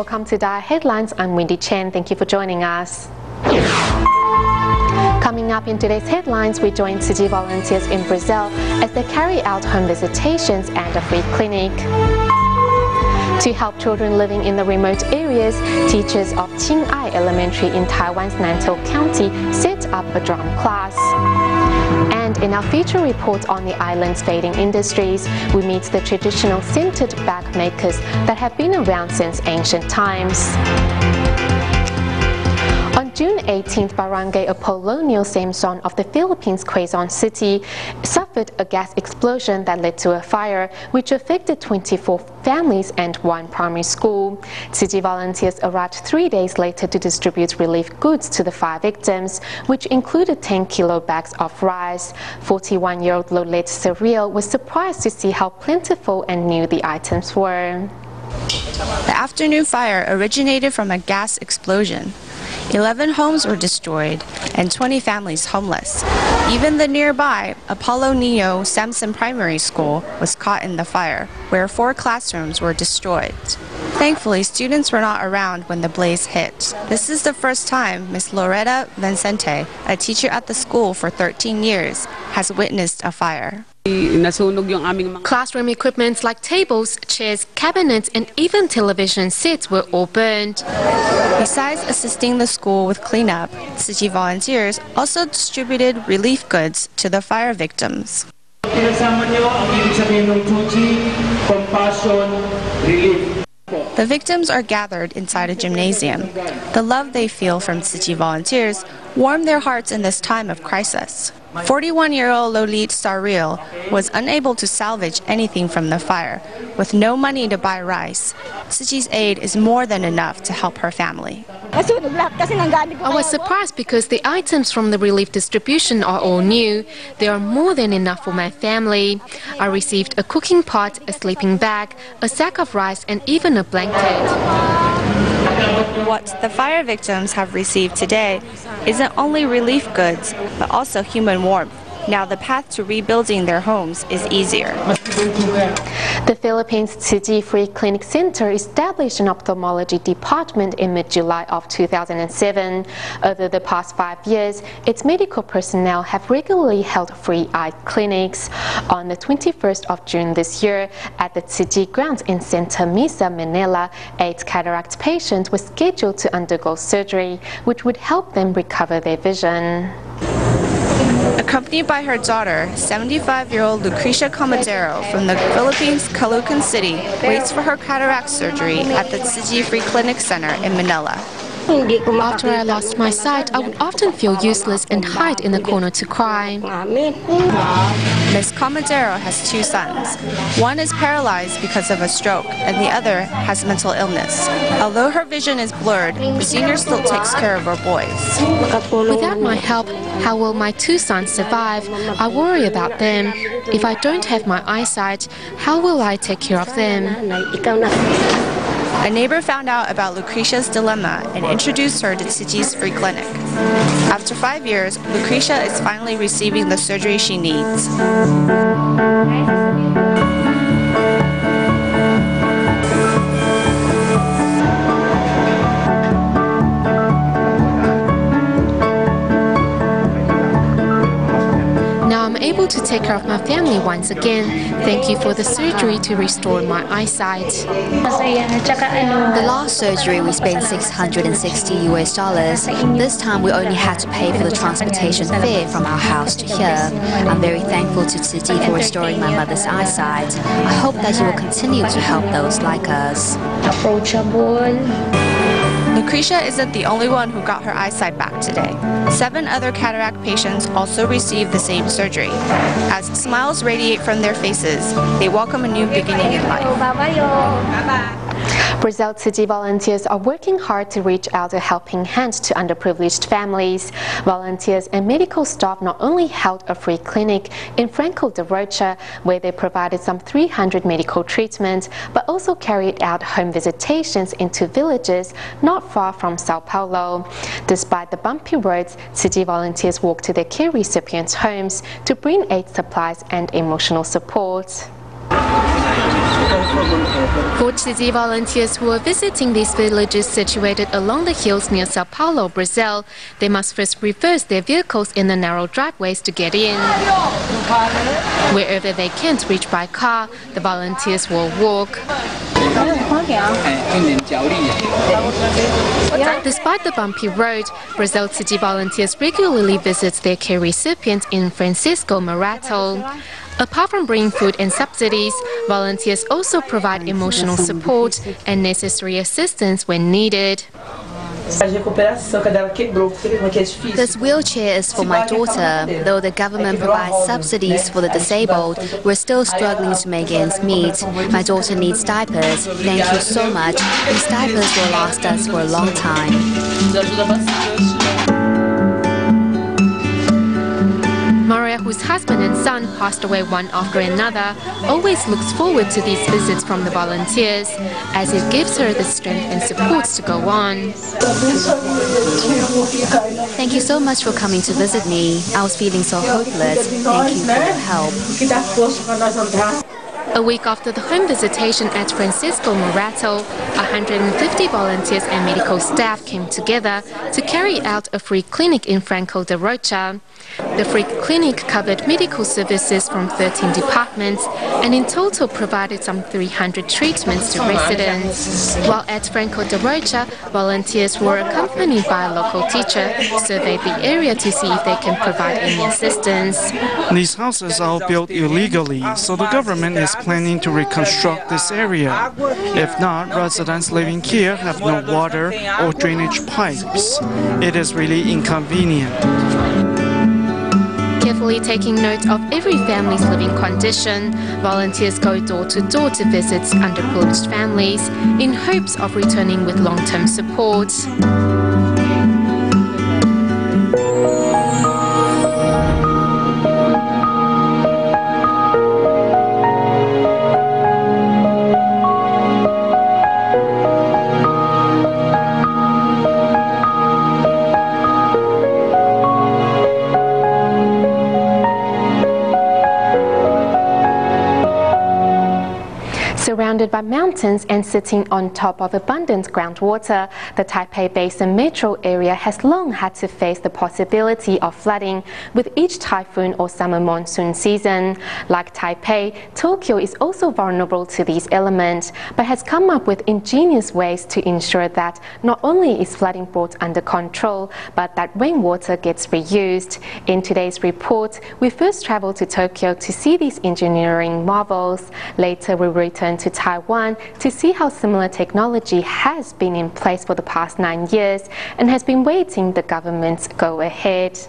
Welcome to DaAi Headlines. I'm Wendy Chen. Thank you for joining us. Coming up in today's headlines, we join Tzu Chi volunteers in Brazil as they carry out home visitations and a free clinic. To help children living in the remote areas, teachers of Qing'ai Elementary in Taiwan's Nantou County set up a drum class. And in our feature report on the island's fading industries, we meet the traditional sintered bag makers that have been around since ancient times. On June 18th, Barangay Apolonio Samson of the Philippines, Quezon City, suffered a gas explosion that led to a fire, which affected 24 families and one primary school. Tzu Chi volunteers arrived 3 days later to distribute relief goods to the fire victims, which included 10-kilo bags of rice. 41-year-old Lolet Surreal was surprised to see how plentiful and new the items were. The afternoon fire originated from a gas explosion. 11 homes were destroyed and 20 families homeless. Even the nearby Apolonio Samson Primary School was caught in the fire, where 4 classrooms were destroyed. Thankfully, students were not around when the blaze hit. This is the first time Ms. Loretta Vincente, a teacher at the school for 13 years, has witnessed a fire. Classroom equipment like tables, chairs, cabinets, and even television sets were all burned. Besides assisting the school with cleanup, Tzu Chi volunteers also distributed relief goods to the fire victims. The victims are gathered inside a gymnasium. The love they feel from Tzu Chi volunteers warmed their hearts in this time of crisis. 41-year-old Lolit Saril was unable to salvage anything from the fire. With no money to buy rice, Tzu Chi's aid is more than enough to help her family. I was surprised because the items from the relief distribution are all new. They are more than enough for my family. I received a cooking pot, a sleeping bag, a sack of rice, and even a blanket. What the fire victims have received today isn't only relief goods, but also human warmth. Now the path to rebuilding their homes is easier. The Philippines Tzu Chi Free Clinic Center established an ophthalmology department in mid-July of 2007. Over the past 5 years, its medical personnel have regularly held free eye clinics. On the 21st of June this year, at the Tzu Chi grounds in Santa Mesa, Manila, 8 cataract patients were scheduled to undergo surgery, which would help them recover their vision. Accompanied by her daughter, 75-year-old Lucrecia Comadero from the Philippines, Caloocan City, waits for her cataract surgery at the Tzu Chi Free Clinic Center in Manila. After I lost my sight, I would often feel useless and hide in a corner to cry. Ms. Comadero has 2 sons. One is paralyzed because of a stroke, and the other has mental illness. Although her vision is blurred, the senior still takes care of her boys. Without my help, how will my 2 sons survive? I worry about them. If I don't have my eyesight, how will I take care of them? A neighbor found out about Lucrecia's dilemma and introduced her to Tzu Chi's free clinic. After 5 years, Lucrecia is finally receiving the surgery she needs. Now I'm able to take care of my family once again. Thank you for the surgery to restore my eyesight. The last surgery we spent $660 US. This time we only had to pay for the transportation fare from our house to here. I'm very thankful to Tzu Chi for restoring my mother's eyesight. I hope that you will continue to help those like us. Lucrecia isn't the only one who got her eyesight back today. 7 other cataract patients also received the same surgery. As smiles radiate from their faces, they welcome a new beginning in life. Brazil Tzu Chi volunteers are working hard to reach out a helping hand to underprivileged families. Volunteers and medical staff not only held a free clinic in Franco de Rocha, where they provided some 300 medical treatments, but also carried out home visitations into villages not far from Sao Paulo. Despite the bumpy roads, Tzu Chi volunteers walked to their care recipients' homes to bring aid supplies and emotional support. For city volunteers who are visiting these villages situated along the hills near Sao Paulo, Brazil, they must first reverse their vehicles in the narrow driveways to get in. Wherever they can't reach by car, the volunteers will walk. Despite the bumpy road, Brazil city volunteers regularly visit their care recipient in Francisco Morato. Apart from bringing food and subsidies, volunteers also provide emotional support and necessary assistance when needed. This wheelchair is for my daughter. Though the government provides subsidies for the disabled, we're still struggling to make ends meet. My daughter needs diapers. Thank you so much. These diapers will last us for a long time. Maria, whose husband and son passed away one after another, always looks forward to these visits from the volunteers, as it gives her the strength and support to go on. Thank you so much for coming to visit me. I was feeling so hopeless. Thank you for your help. A week after the home visitation at Francisco Morato, 150 volunteers and medical staff came together to carry out a free clinic in Franco de Rocha. The free clinic covered medical services from 13 departments and in total provided some 300 treatments to residents. While at Franco de Rocha, volunteers were accompanied by a local teacher who surveyed the area to see if they can provide any assistance. These houses are built illegally, so the government is planning to reconstruct this area. If not, residents living here have no water or drainage pipes. It is really inconvenient. Carefully taking note of every family's living condition, volunteers go door to door to visit underprivileged families in hopes of returning with long-term support. Surrounded by mountains and sitting on top of abundant groundwater, the Taipei Basin metro area has long had to face the possibility of flooding with each typhoon or summer monsoon season. Like Taipei, Tokyo is also vulnerable to these elements, but has come up with ingenious ways to ensure that not only is flooding brought under control, but that rainwater gets reused. In today's report, we first travel to Tokyo to see these engineering marvels. Later, we return to Taiwan to see how similar technology has been in place for the past 9 years and has been waiting the government's go-ahead.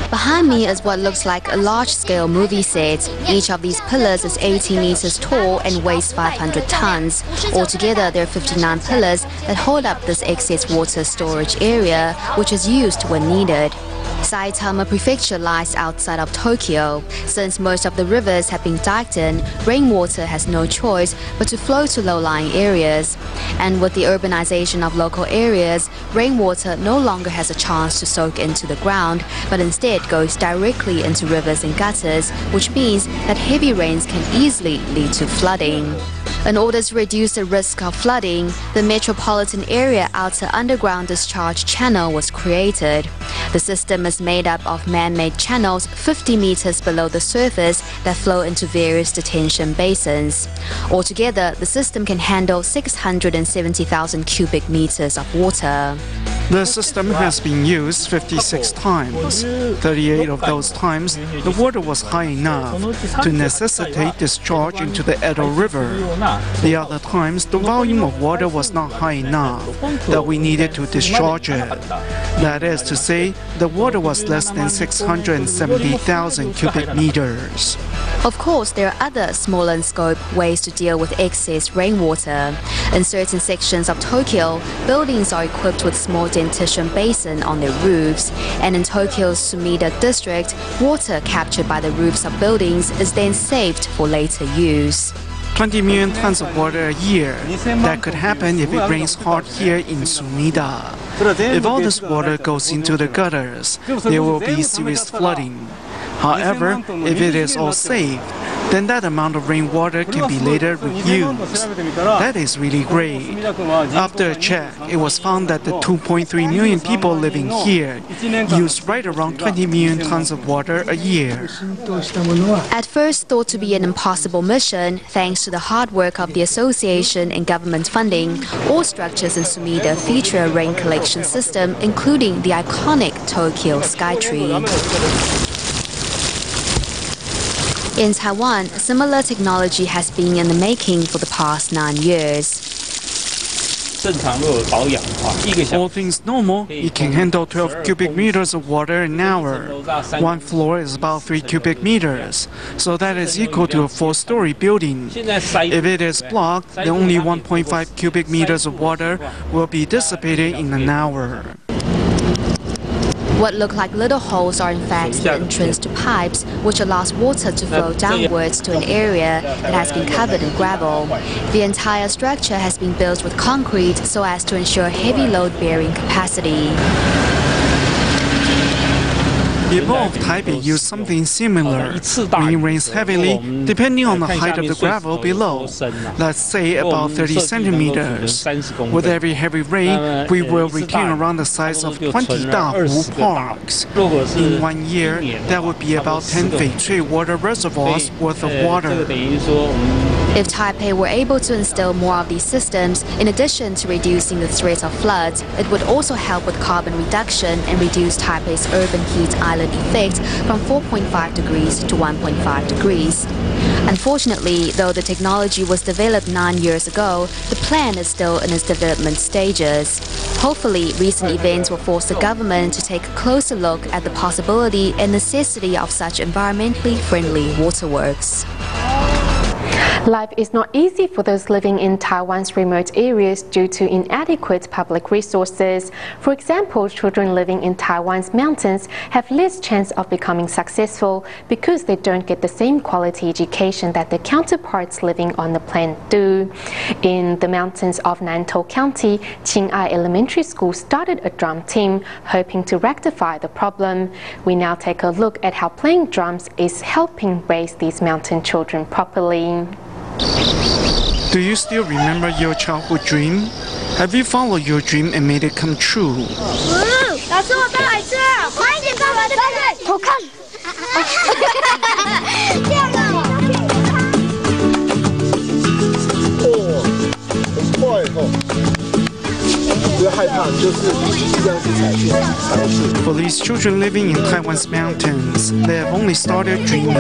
Behind me is what looks like a large-scale movie set. Each of these pillars is 80 meters tall and weighs 500 tons. Altogether, there are 59 pillars that hold up this excess water storage area, which is used when needed. Saitama Prefecture lies outside of Tokyo. Since most of the rivers have been diked in, rainwater has no choice but to flow to low-lying areas. And with the urbanization of local areas, rainwater no longer has a chance to soak into the ground, but instead goes directly into rivers and gutters, which means that heavy rains can easily lead to flooding. In order to reduce the risk of flooding, the Metropolitan Area Outer Underground Discharge Channel was created. The system is made up of man-made channels 50 meters below the surface that flow into various detention basins. Altogether, the system can handle 670,000 cubic meters of water. The system has been used 56 times. 38 of those times, the water was high enough to necessitate discharge into the Edo River. The other times, the volume of water was not high enough that we needed to discharge it. That is to say, the water was less than 670,000 cubic meters. Of course, there are other smaller in scope ways to deal with excess rainwater. In certain sections of Tokyo, buildings are equipped with small detention basin on their roofs, and in Tokyo's Sumida district, water captured by the roofs of buildings is then saved for later use. 20 million tons of water a year. That could happen if it rains hard here in Sumida. If all this water goes into the gutters, there will be serious flooding. However, if it is all saved, then that amount of rainwater can be later reused. That is really great. After a check, it was found that the 2.3 million people living here use right around 20 million tons of water a year. At first thought to be an impossible mission, thanks to the hard work of the association and government funding, all structures in Sumida feature a rain collection system, including the iconic Tokyo Skytree. In Taiwan, similar technology has been in the making for the past 9 years. All things normal, it can handle 12 cubic meters of water an hour. One floor is about 3 cubic meters, so that is equal to a 4-story building. If it is blocked, then only 1.5 cubic meters of water will be dissipated in an hour. What look like little holes are in fact the entrance to pipes, which allows water to flow downwards to an area that has been covered in gravel. The entire structure has been built with concrete so as to ensure heavy load-bearing capacity. People of Taipei use something similar. When it rains heavily, depending on the height of the gravel below, let's say about 30 centimeters. With every heavy rain, we will retain around the size of 20 DaHu parks. In 1 year, that would be about 10 Feichui water reservoirs worth of water. If Taipei were able to install more of these systems, in addition to reducing the threat of floods, it would also help with carbon reduction and reduce Taipei's urban heat island effect from 4.5 degrees to 1.5 degrees. Unfortunately, though the technology was developed 9 years ago, the plan is still in its development stages. Hopefully, recent events will force the government to take a closer look at the possibility and necessity of such environmentally friendly waterworks. Life is not easy for those living in Taiwan's remote areas due to inadequate public resources. For example, children living in Taiwan's mountains have less chance of becoming successful because they don't get the same quality education that their counterparts living on the plain do. In the mountains of Nantou County, DaAi Elementary School started a drum team, hoping to rectify the problem. We now take a look at how playing drums is helping raise these mountain children properly. Do you still remember your childhood dream? Have you followed your dream and made it come true? For these children living in Taiwan's mountains, they have only started dreaming.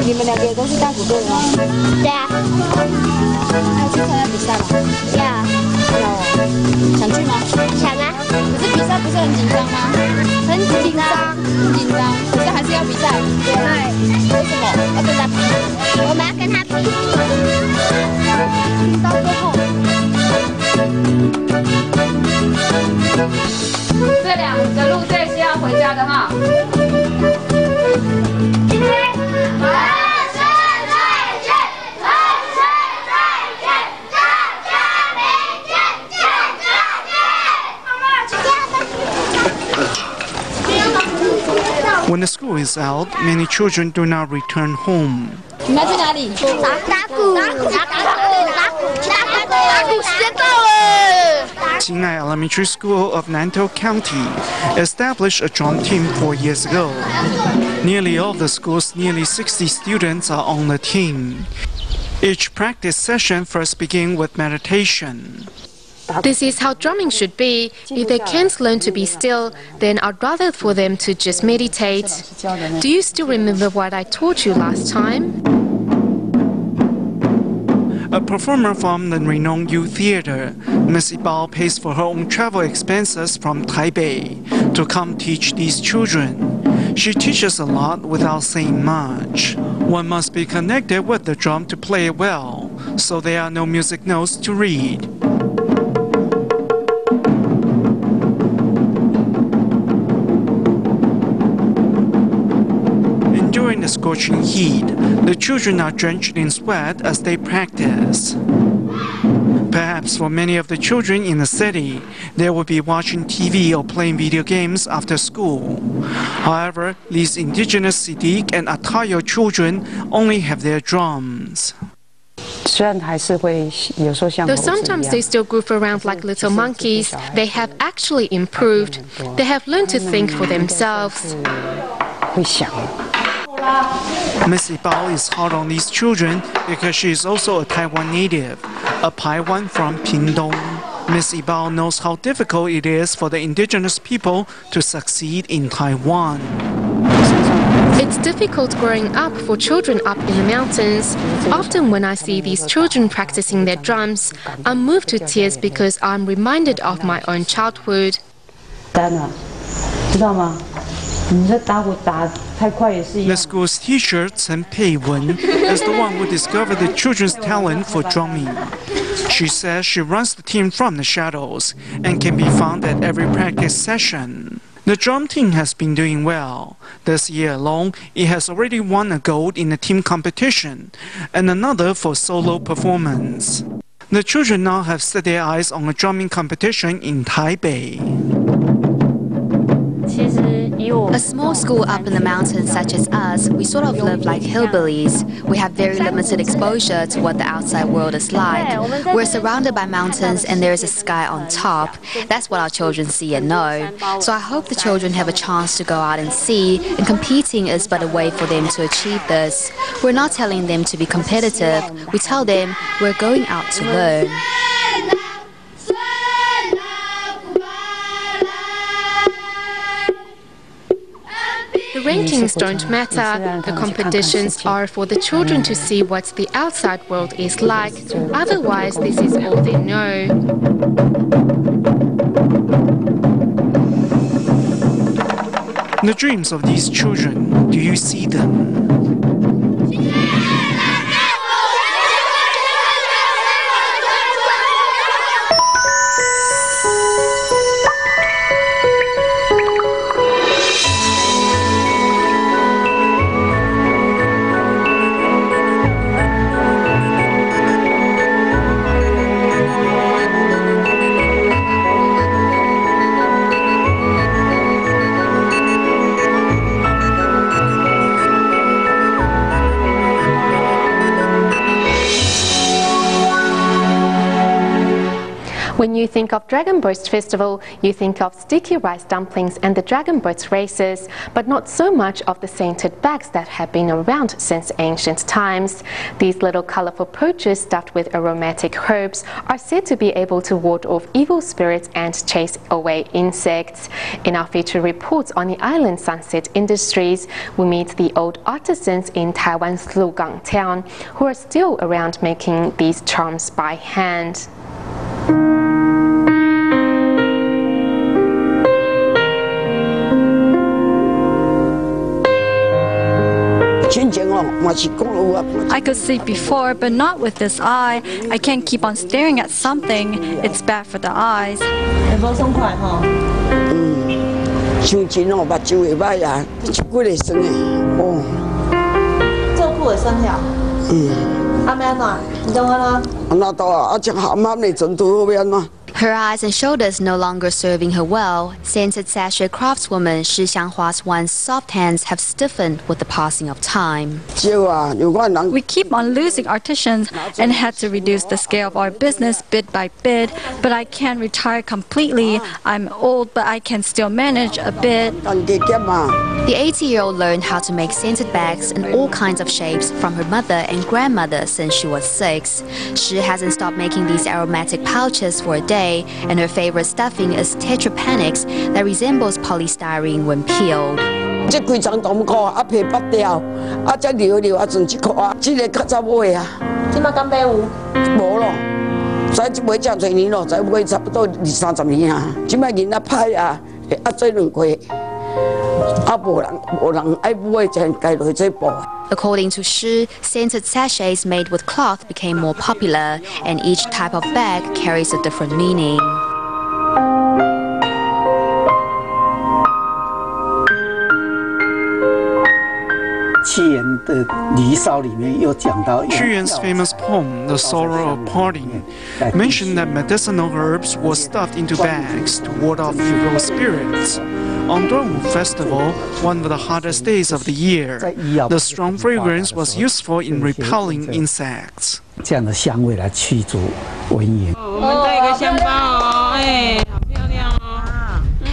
When the school is out, many children do not return home. DaAi Elementary School of Nantou County established a drum team 4 years ago. Nearly all of the school's nearly 60 students are on the team. Each practice session first begins with meditation. This is how drumming should be. If they can't learn to be still, then I'd rather for them to just meditate. Do you still remember what I taught you last time? A performer from the renowned youth theater, Ms. Bao pays for her own travel expenses from Taipei to come teach these children. She teaches a lot without saying much. One must be connected with the drum to play it well, so there are no music notes to read. During the scorching heat, the children are drenched in sweat as they practice. Perhaps for many of the children in the city, they will be watching TV or playing video games after school. However, these indigenous Siddiq and Atayo children only have their drums. Though sometimes they still goof around like little monkeys, they have actually improved. They have learned to think for themselves. Miss Bao is hard on these children because she is also a Taiwan native, a Paiwan from Pingdong. Miss Bao knows how difficult it is for the indigenous people to succeed in Taiwan. It's difficult growing up for children up in the mountains. Often when I see these children practicing their drums, I'm moved to tears because I'm reminded of my own childhood. The school's teacher, Chen Pei-wen, is the one who discovered the children's talent for drumming. She says she runs the team from the shadows and can be found at every practice session. The drum team has been doing well. This year alone, it has already won a gold in the team competition and another for solo performance. The children now have set their eyes on a drumming competition in Taipei. A small school up in the mountains such as us, we sort of live like hillbillies. We have very limited exposure to what the outside world is like. We're surrounded by mountains and there is a sky on top. That's what our children see and know. So I hope the children have a chance to go out and see, and competing is but a way for them to achieve this. We're not telling them to be competitive. We tell them we're going out to learn. The rankings don't matter. The competitions are for the children to see what the outside world is like. Otherwise, this is all they know. The dreams of these children, do you see them? When you think of Dragon Boat Festival, you think of sticky rice dumplings and the Dragon Boat races, but not so much of the scented bags that have been around since ancient times. These little colorful pouches stuffed with aromatic herbs are said to be able to ward off evil spirits and chase away insects. In our feature reports on the island Sunset Industries, we meet the old artisans in Taiwan's Lugang town who are still around making these charms by hand. I could see before, but not with this eye. I can't keep on staring at something. It's bad for the eyes. Her eyes and shoulders no longer serving her well. Scented sachet craftswoman Shi Xianghua's once soft hands have stiffened with the passing of time. We keep on losing artisans and had to reduce the scale of our business bit by bit, but I can't retire completely. I'm old, but I can still manage a bit. The 80-year-old learned how to make scented bags in all kinds of shapes from her mother and grandmother since she was 6. Shi hasn't stopped making these aromatic pouches for a day, and her favorite stuffing is tetrapanics that resembles polystyrene when peeled. According to Shi, scented sachets made with cloth became more popular, and each type of bag carries a different meaning. Yuan's famous poem, The Sorrow of Parting, mentioned that medicinal herbs were stuffed into bags to ward off evil spirits. On Duanwu Festival, one of the hottest days of the year, the strong fragrance was useful in repelling insects.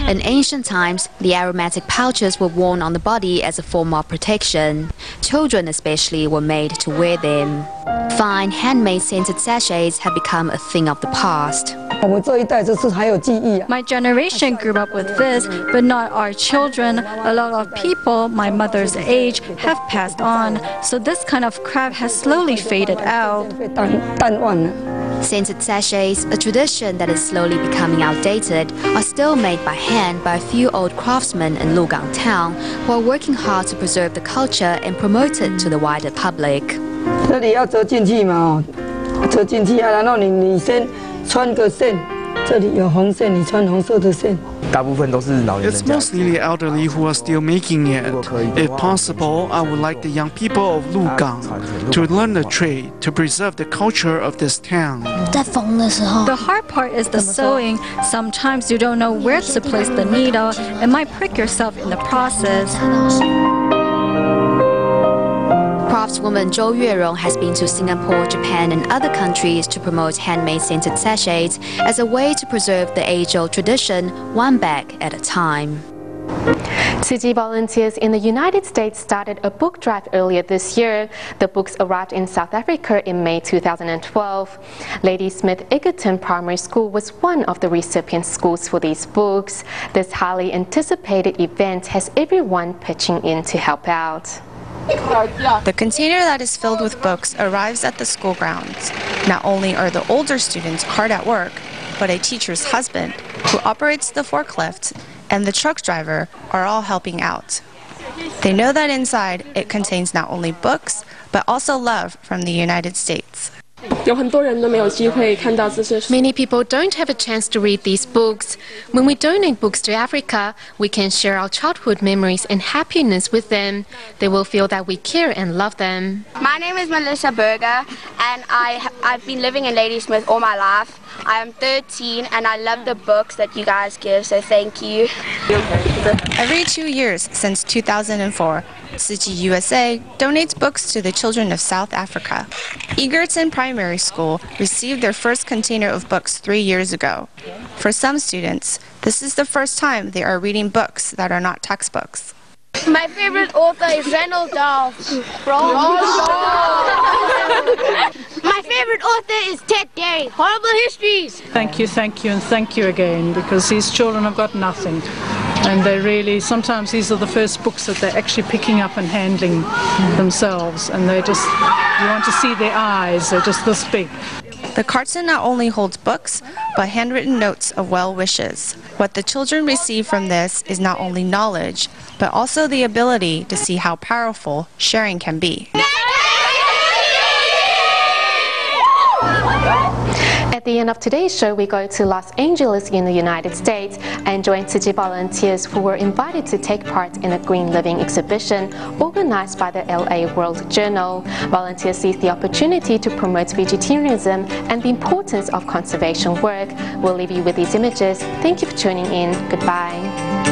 In ancient times, the aromatic pouches were worn on the body as a form of protection. Children especially were made to wear them. Fine handmade scented sachets have become a thing of the past. My generation grew up with this, but not our children. A lot of people my mother's age have passed on, so this kind of craft has slowly faded out. Scented sachets, a tradition that is slowly becoming outdated, are still made by hand by a few old craftsmen in Lugang town who are working hard to preserve the culture and promote it to the wider public. It's mostly the elderly who are still making it. If possible, I would like the young people of Lugang to learn the trade to preserve the culture of this town. The hard part is the sewing. Sometimes you don't know where to place the needle and might prick yourself in the process. Craftswoman Zhou Yuerong has been to Singapore, Japan and other countries to promote handmade scented sachets as a way to preserve the age-old tradition, one bag at a time. Tzu Chi volunteers in the United States started a book drive earlier this year. The books arrived in South Africa in May 2012. Ladysmith Egerton Primary School was one of the recipient schools for these books. This highly anticipated event has everyone pitching in to help out. The container that is filled with books arrives at the school grounds. Not only are the older students hard at work, but a teacher's husband, who operates the forklift, and the truck driver are all helping out. They know that inside it contains not only books, but also love from the United States. Many people don't have a chance to read these books. When we donate books to Africa, we can share our childhood memories and happiness with them. They will feel that we care and love them. My name is Melissa Berger, and I've been living in Ladysmith all my life. I am 13 and I love the books that you guys give, so thank you. Every 2 years since 2004, Tzu Chi USA donates books to the children of South Africa. Egerton Primary School received their first container of books 3 years ago. For some students, this is the first time they are reading books that are not textbooks. My favorite author is Roald Dahl. My favorite author is Ted Derry. Horrible Histories. Thank you, and thank you again, because these children have got nothing. And they really, sometimes these are the first books that they're actually picking up and handling themselves. And they just, you want to see their eyes, they're just this big. The carton not only holds books, but handwritten notes of well wishes. What the children receive from this is not only knowledge, but also the ability to see how powerful sharing can be. At the end of today's show, we go to Los Angeles in the United States and join Tzu Chi volunteers who were invited to take part in a Green Living exhibition organized by the LA World Journal. Volunteers seized the opportunity to promote vegetarianism and the importance of conservation work. We'll leave you with these images. Thank you for tuning in. Goodbye.